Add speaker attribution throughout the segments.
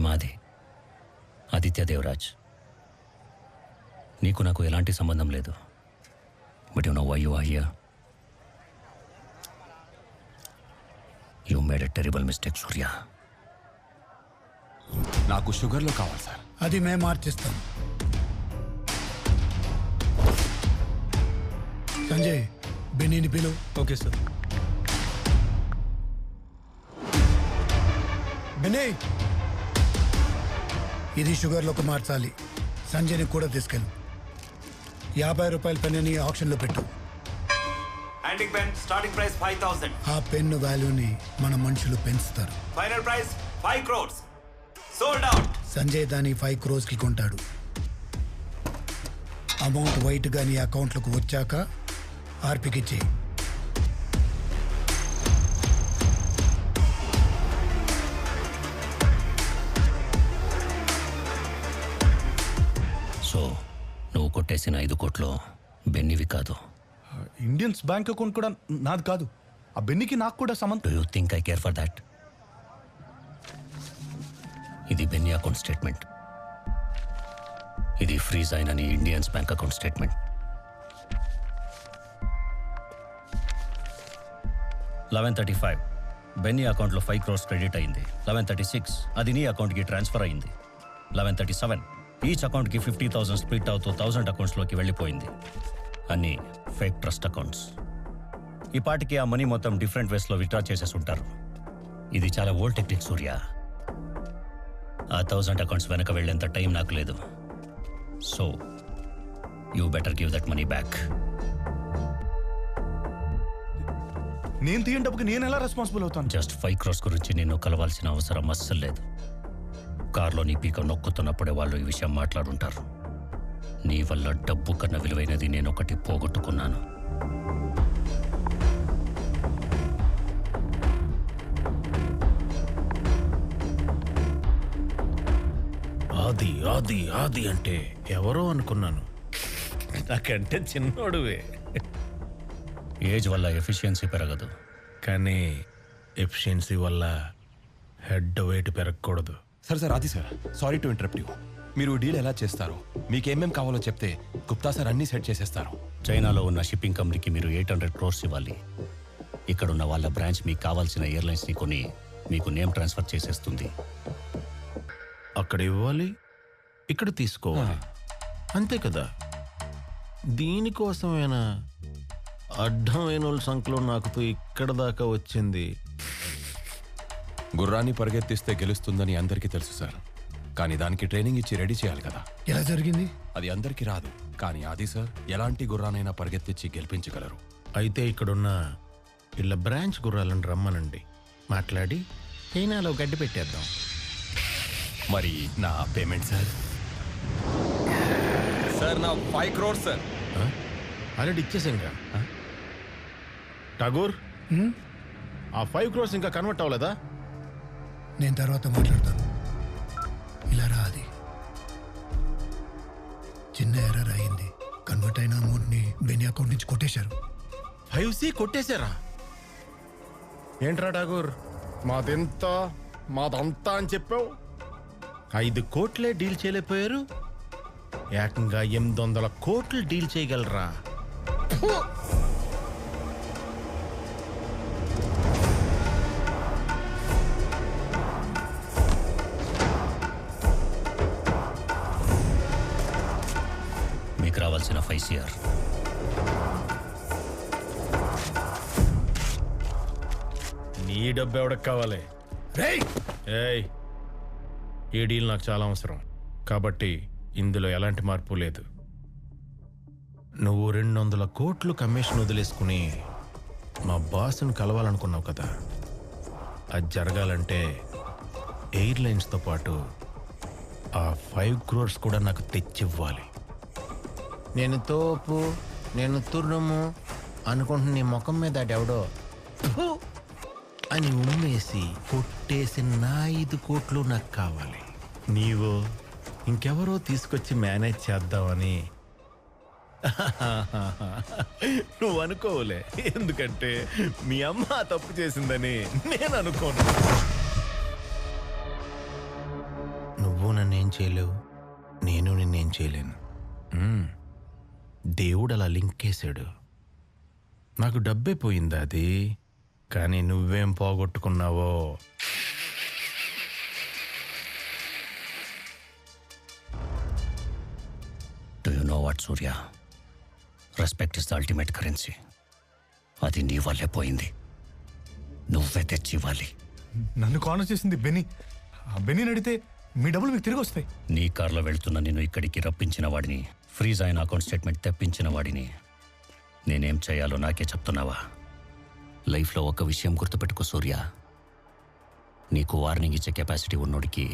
Speaker 1: మాది, ఆదిత్య దేవరాజ్. నీకు నాకు ఎలాంటి సంబంధం లేదు. But you know why you are here? You made a terrible mistake Surya.
Speaker 2: నాకు షుగర్లో కావాలి సార్.
Speaker 3: అది మేము మార్చిస్తాం. సంజయ్, బెన్నీని పిలు.
Speaker 4: Okay sir.
Speaker 3: బెన్నీ, ఇది షుగర్లోకి మార్చాలి. సంజయ్ని కూడా తీసుకెళ్ళు. 50 రూపాయల పెన్నుని ఆప్షన్లో పెట్టు.
Speaker 5: Handing pen starting price 5000.
Speaker 3: ఆ పెన్ను వాల్యూని మన మనుషులు పెంచుతారు.
Speaker 5: Final price 5 crores. Sold out.
Speaker 3: Sanjay దాన్ని 5 crores కొంటాడు. అమౌంట్ వైట్గా నీ అకౌంట్లోకి వచ్చాక ఆర్పికి ఇచ్చేయి.
Speaker 1: సో నువ్వు కొట్టేసిన 5 కోట్లు బెన్నీవి కాదు.
Speaker 4: ఇండియన్స్ బ్యాంక్ అకౌంట్ కూడా నాది కాదు. ఆ బెన్నీకి నాకు కూడా సంబంధం.
Speaker 1: Do you think I care for that? ఇది బెన్నీ అకౌంట్ స్టేట్మెంట్. ఇది ఫ్రీజ్ అయిన నీ Indians bank account statement. 11:35 Benny అకౌంట్లో 5 crores క్రెడిట్ అయింది. 11:36 అది నీ అకౌంట్కి ట్రాన్స్ఫర్ అయింది. 11:37 ఈచ్ అకౌంట్కి 50,000 స్ప్లిట్ అవుతూ 1000 అకౌంట్స్లోకి వెళ్ళిపోయింది. అన్నీ ఫేక్ ట్రస్ట్ అకౌంట్స్. ఈ పాటికి ఆ మనీ మొత్తం డిఫరెంట్ వేస్లో విత్డ్రా చేసేసి ఉంటారు. ఇది చాలా ఓల్డ్ టెక్నిక్ సూర్య. ఆ 1000 అకౌంట్స్ వెనక వెళ్ళేంత టైం నాకు లేదు. So you better give that money back.
Speaker 4: నేను తీయని డబ్బుకి నేను ఎలా రెస్పాన్సిబుల్ అవుతాను?
Speaker 1: జస్ట్ 5 crores గురించి నిన్ను కలవాల్సిన అవసరం అస్సలు లేదు. కార్లో నీ పీక నొక్కుతున్నప్పుడే వాళ్ళు ఈ విషయం మాట్లాడుంటారు. నీ వల్ల డబ్బు కన్నా విలువైనది నేను ఒకటి పోగొట్టుకున్నాను.
Speaker 6: ఆది ఆది ఆది అంటే ఎవరో అనుకున్నాను. నాకంటే చిన్నోడువే.
Speaker 1: ఏజ్ వల్ల ఎఫిషియన్సీ పెరగదు,
Speaker 6: కానీ ఎఫిషియన్సీ వల్ల హెడ్ వెయిట్ పెరగకూడదు.
Speaker 2: సార్ అది sir, sorry to interrupt you. మీరు డీల్ ఎలా చేస్తారో, మీకేమేం కావాలో చెప్తే గుప్తా సార్ అన్నీ సెట్ చేసేస్తారు.
Speaker 1: చైనాలో ఉన్న షిప్పింగ్ కంపెనీకి మీరు 800 crores ఇవ్వాలి. ఇక్కడున్న వాళ్ళ బ్రాంచ్ మీకు కావాల్సిన ఎయిర్లైన్స్ని కొని మీకు నేమ్ ట్రాన్స్ఫర్ చేసేస్తుంది.
Speaker 6: అక్కడ ఇవ్వాలి, ఇక్కడ తీసుకోవాలి, అంతే కదా. దీనికోసమేనా అడ్డమైన వాళ్ళ సంఖ్యలో నాకుతో ఇక్కడ దాకా వచ్చింది?
Speaker 2: గుర్రాన్ని పరిగెత్తిస్తే గెలుస్తుందని అందరికీ తెలుసు సార్, కానీ దానికి ట్రైనింగ్ ఇచ్చి రెడీ చేయాలి కదా.
Speaker 3: ఎలా జరిగింది?
Speaker 2: అది అందరికీ రాదు, కానీ ఆది సార్ ఎలాంటి గుర్రానైనా పరిగెత్తించి గెలిపించగలరు.
Speaker 6: అయితే ఇక్కడున్న వీళ్ళ బ్రాంచ్ గుర్రాలను రమ్మనండి, మాట్లాడి చైనాలో గడ్డి పెట్టేద్దాం.
Speaker 2: మరి నా పేమెంట్ సార్?
Speaker 7: సార్ నా 5 crores సార్.
Speaker 6: ఆల్రెడీ ఇచ్చేసాంగా. ఠాగూర్, ఆ 5 crores ఇంకా కన్వర్ట్ అవ్వలేదా?
Speaker 3: నేను తర్వాత మాట్లాడతాను. ఇలా రా. అది చిన్న ఎర్రర్ అయింది. కన్వర్ట్ అయిన అమౌంట్ని బెన్నీ అకౌంట్ నుంచి కొట్టేశారు.
Speaker 6: 5C కొట్టేశారా? ఏంట్రా ఠాగూర్, మాదంతా అని చెప్పావు. 5 కోట్లే డీల్ చేయలేకపోయారు, ఏకంగా 800 కోట్లు డీల్ చేయగలరా?
Speaker 1: మీకు రావాల్సిన 5 CR.
Speaker 6: నీ డబ్బు ఎవడకు కావాలి? ఏయ్, ఈ డీల్ నాకు చాలా అవసరం, కాబట్టి ఇందులో ఎలాంటి మార్పు లేదు. నువ్వు 200 కోట్లు కమిషన్ వదిలేసుకుని మా బాస్ని కలవాలనుకున్నావు కదా, అది జరగాలంటే ఎయిర్లైన్స్తో పాటు ఆ 5 crores కూడా నాకు తెచ్చివ్వాలి. నేను తోపు, నేను తుర్రము అనుకుంటున్న నీ ముఖం మీద అడెవడో అని ఉమ్మేసి కొట్టేసిన నా 5 కోట్లు నాకు కావాలి. నీవు ఇంకెవరో తీసుకొచ్చి మేనేజ్ చేద్దామని నువ్వు అనుకోవులే, ఎందుకంటే మీ అమ్మ తప్పు చేసిందని నేను అనుకోను. నువ్వు నన్నేం చేయలేవు, నేను నిన్నేం చేయలేను. దేవుడు అలా లింక్ వేసాడు. నాకు డబ్బే పోయిందా అది, కానీ నువ్వేం పోగొట్టుకున్నావో.
Speaker 1: Do you know what Surya, respect is the ultimate currency. అది నీ వల్లే పోయింది, నువ్వే తెచ్చి ఇవ్వాలి.
Speaker 4: నన్ను కార్నర్ చేసింది బెన్నీ. ఆ బెన్నీని అడిగితే మీ డబ్బులు మీకు తిరిగి వస్తాయి.
Speaker 1: నీ కార్లో వెళ్తున్న నిన్ను ఇక్కడికి రప్పించిన వాడిని, ఫ్రీజ్ అయిన అకౌంట్ స్టేట్మెంట్ తెప్పించిన వాడిని నేనేం చేయాలో నాకే చెప్తున్నావా? లైఫ్లో ఒక విషయం గుర్తుపెట్టుకో సూర్య, నీకు వార్నింగ్ ఇచ్చే కెపాసిటీ ఉన్నోడికి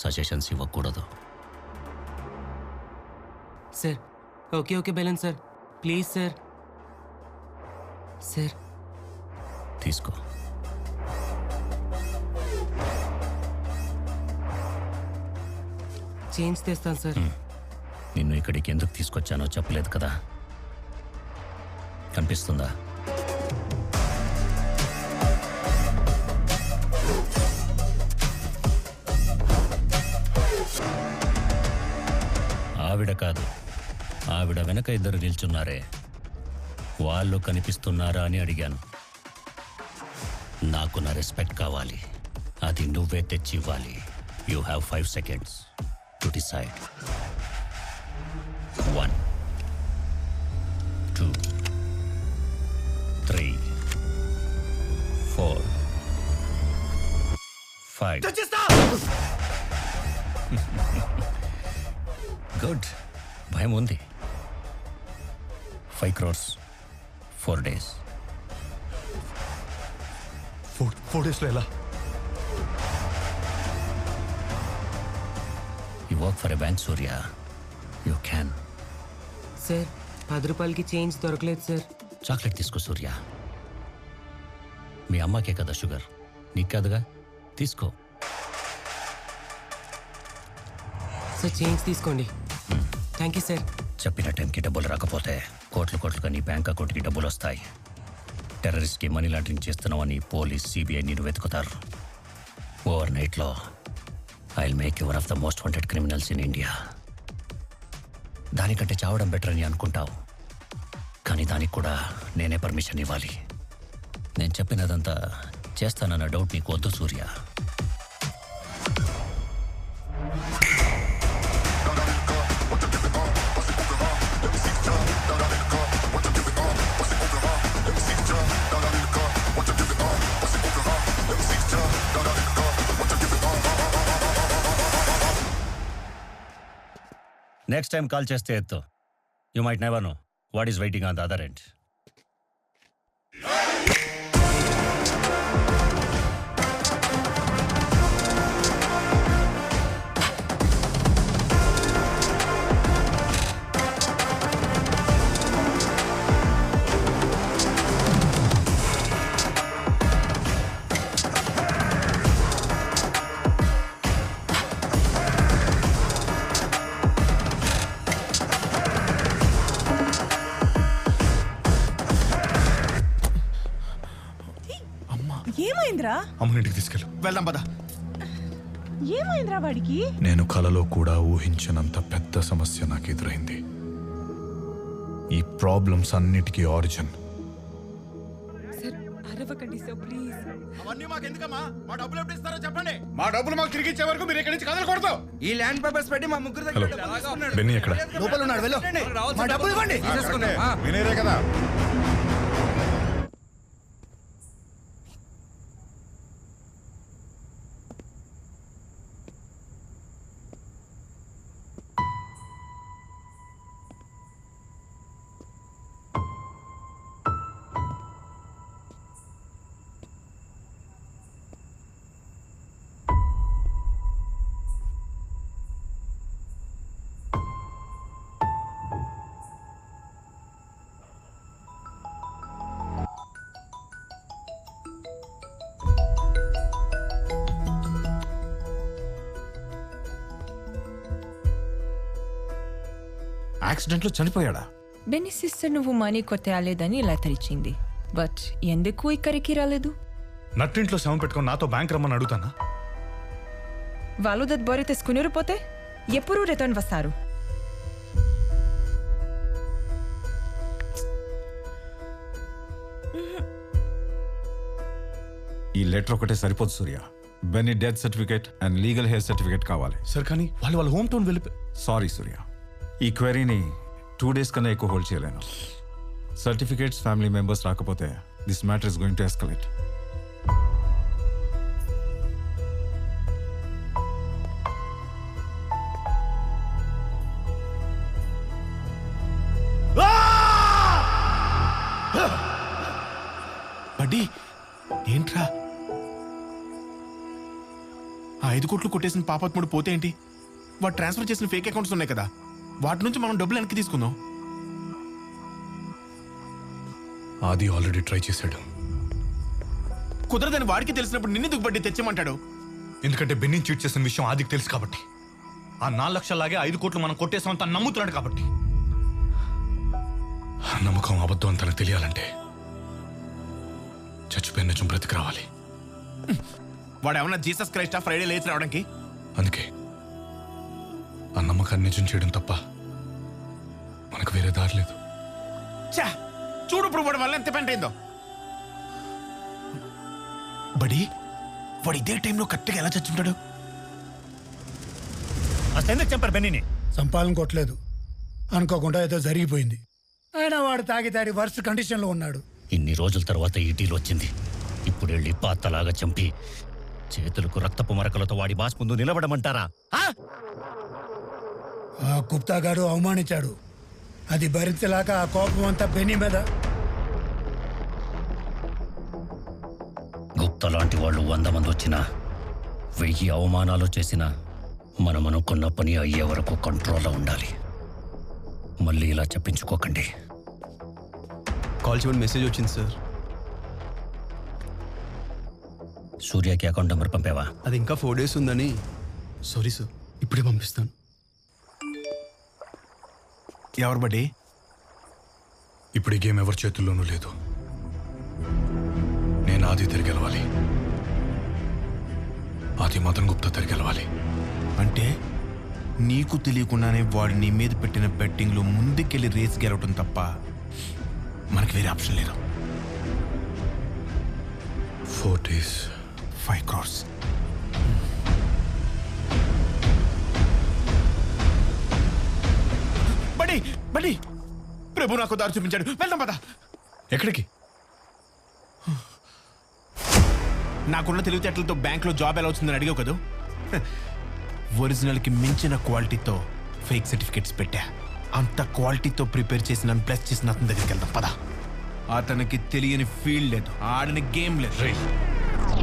Speaker 1: సజెషన్స్ ఇవ్వకూడదు.
Speaker 8: సార్ ఓకే ఓకే బెలన్ సార్, ప్లీజ్ సార్. సార్
Speaker 1: తీసుకో.
Speaker 8: చేంజ్ తెస్తాను సార్.
Speaker 1: నిన్ను ఇక్కడికి ఎందుకు తీసుకొచ్చానో చెప్పలేదు కదా, కనిపిస్తుందా? ఆవిడ కాదు, ఆవిడ వెనక ఇద్దరు నిల్చున్నారే, వాళ్ళు కనిపిస్తున్నారా అని అడిగాను. నాకు నా రెస్పెక్ట్ కావాలి, అది నువ్వే తెచ్చి ఇవ్వాలి. You have 5 seconds to decide. 1 2 3 4 5. Good, భయం ఉంది. 5 crores 4 days.
Speaker 4: 4 days ఎలా?
Speaker 1: You work for a bank, Surya. You can.
Speaker 8: Sir 10 రూపాయలకి చేంజ్ దొరకలేదు సార్.
Speaker 1: చాక్లెట్ తీసుకో సూర్య. మీ అమ్మకే కదా షుగర్, నీకు కాదుగా, తీసుకో.
Speaker 8: సార్ చేంజ్ తీసుకోండి. Thank you sir.
Speaker 1: చెప్పిన టైంకి డబ్బులు రాకపోతే కోట్లుగా నీ బ్యాంక్ అకౌంట్కి డబ్బులు వస్తాయి. టెర్రరిస్ట్కి మనీ లాండరింగ్ చేస్తున్నావని పోలీస్, సిబిఐ నిన్ను వెతుకుతారు. ఓవర్ నైట్లో I make you one of the most wanted criminals in India. దానికంటే చావడం బెటర్ అని అనుకుంటావు, కానీ దానికి కూడా నేనే పర్మిషన్ ఇవ్వాలి. నేను చెప్పినదంతా చేస్తానన్న డౌట్ నీకు వద్దు సూర్య. నెక్స్ట్ టైం కాల్ చేస్తే ఎత్తు. You might never know what is waiting on the other end.
Speaker 9: ఏమైందిరా?
Speaker 4: అమ్మని ఇంటికి తీసుకెళ్ళు.
Speaker 7: వెళ్దాం పద.
Speaker 9: ఏమైందిరా వాడికి?
Speaker 4: నేను కలలో కూడా ఊహించినంత పెద్ద సమస్య నాకు ఎదురైంది. ఈ ప్రాబ్లమ్స్ అన్నిటికీ ఆరిజిన్
Speaker 9: సార్ అరవకండి సార్ ప్లీజ్.
Speaker 7: అవన్నీ మాకు ఎందుకమ్మా? మా డబ్బులు ఎప్పుడు ఇస్తారో చెప్పండి. మా డబ్బులు మాకు తిరిగి ఇచ్చే వరకు మీరు ఇక్కడి నుంచి కదలకూడదు. ఈ ల్యాండ్ పేపర్స్ పెట్టి మా ముగ్గురు
Speaker 4: హలో, బెన్నీ ఎక్కడ?
Speaker 7: లోపల ఉన్నాడు, వెళ్ళు. మా డబ్బులు ఇవ్వండి.
Speaker 2: వినేరే కదా.
Speaker 7: యాక్సిడెంట్లో చనిపోయాడా?
Speaker 9: బెన్నీ సిస్టర్ నువ్వు మనీ కొట్టేయాలేదని ఇలా తెరిచింది. బట్ ఎందుకు ఇక్కడికి రాలేదు?
Speaker 4: నట్టింట్లో శవం పెట్టుకొని నాతో బ్యాంక్ రమ్మని అడుగుతానా?
Speaker 9: వాళ్ళు దద్బోరి తీసుకుని పోతే ఎప్పుడు రిటర్న్ వస్తారు?
Speaker 10: ఈ లెటర్ ఒకటే సరిపోదు Surya. Benny death certificate and legal heir certificate కావాలి.
Speaker 2: సార్ కానీ వాళ్ళ హోమ్ టౌన్ వెళ్ళి
Speaker 10: సారీ సూర్య, ఈ క్వెరీని 2 days కన్నా ఎక్కువ హోల్డ్ చేయలేను. సర్టిఫికేట్స్ ఫ్యామిలీ మెంబర్స్ రాకపోతే this matter is going to escalate.
Speaker 6: Buddy ఏంట్రా? ఆ 5 కోట్లు కొట్టేసిన పాపాత్ముడు పోతే ఏంటి? వాడు ట్రాన్స్ఫర్ చేసిన ఫేక్ అకౌంట్స్ ఉన్నాయి కదా, వాటి నుంచి మనం డబ్బులు వెనక్కి తీసుకుందాం.
Speaker 4: ఆది ఆల్రెడీ ట్రై చేశాడు.
Speaker 6: కుదరదని వాడికి తెలిసినప్పుడు నిన్నెందుకు బడ్డీ తెచ్చేయమంటాడు?
Speaker 4: ఎందుకంటే బెన్నీ చీట్ చేసిన విషయం ఆదికి తెలుసు కాబట్టి. ఆ 4 లక్షలాగే 5 కోట్లు మనం కొట్టేసామని తను నమ్ముతున్నాడు కాబట్టి. ఆ నమ్మకం అబద్ధం అని తనకు తెలియాలంటే చచ్చిపోయిన నిజం బ్రతికి రావాలి.
Speaker 6: వాడు ఏమన్నా జీసస్ క్రైస్టా ఫ్రైడే లేచి రావడానికి?
Speaker 4: అందుకే ఆ నమ్మకాన్ని నిజం చేయడం తప్ప మనకు వేరే దారి లేదు.
Speaker 6: చా చూడు ఇప్పుడు వాడు వల్ల ఎంత పెంట అయిందో. బడి వాడు ఇదే టైంలో కరెక్ట్గా ఎలా చచ్చుంటాడు?
Speaker 3: అసలు ఎందుకు చెప్పారు బెన్నీని? చంపాలని కొట్టలేదు, అనుకోకుండా ఏదో జరిగిపోయింది. అయినా వాడు తాగి వర్స్ట్ కండిషన్లో ఉన్నాడు.
Speaker 1: ఇన్ని రోజుల తర్వాత ఈ డీల్ వచ్చింది. ఇప్పుడు వెళ్ళి పాతలాగా చంపి చేతులకు రక్తపు మరకలతో వాడి బాస్ ముందు నిలబడమంటారా?
Speaker 3: ఆ గుప్తా గారు అవమానించాడు. అది భరించలేక ఆ కోపం అంతా బెన్నీ మీద.
Speaker 1: గుప్తా లాంటి వాళ్ళు 100 మంది వచ్చినా 1000 అవమానాలు చేసినా మనం అనుకున్న పని అయ్యే వరకు కంట్రోల్లో ఉండాలి. మళ్ళీ ఇలా చెప్పించుకోకండి.
Speaker 7: కాల్ చేయమని మెసేజ్ వచ్చింది సార్.
Speaker 1: సూర్యకి అకౌంట్ నెంబర్ పంపావా?
Speaker 7: అది ఇంకా 4 days ఉందని. సారీ సార్, ఇప్పుడే పంపిస్తాను.
Speaker 6: ఎవరు బడ్డీ?
Speaker 4: ఇప్పుడు ఈ గేమ్ ఎవరి చేతుల్లోనూ లేదు. నేను ఆది తిరిగి గెలవాలి. ఆది మదన్ గుప్తా తిరిగి గెలవాలి.
Speaker 6: అంటే నీకు తెలియకుండానే వాడు నీ మీద పెట్టిన బెట్టింగ్లో ముందుకెళ్ళి రేస్ గెలవటం తప్ప మనకి వేరే ఆప్షన్ లేదు.
Speaker 4: 4 days
Speaker 6: 5 crores. బడి బడి ప్రభు నాకు దారి చూపించాడు. వెళ్దాం పద.
Speaker 4: ఎక్కడికి?
Speaker 6: నాకున్న తెలివితేటలతో బ్యాంక్లో జాబ్ ఎలా వచ్చిందని అడిగావు కదా. ఒరిజినల్కి మించిన క్వాలిటీతో ఫేక్ సర్టిఫికేట్స్ పెట్టా. అంత క్వాలిటీతో ప్రిపేర్ చేసి నన్ను ప్లస్ చేసిన అతని దగ్గరికి వెళ్దాం పద. అతనికి తెలియని ఫీల్డ్ లేదు, ఆడని గేమ్ లేదు.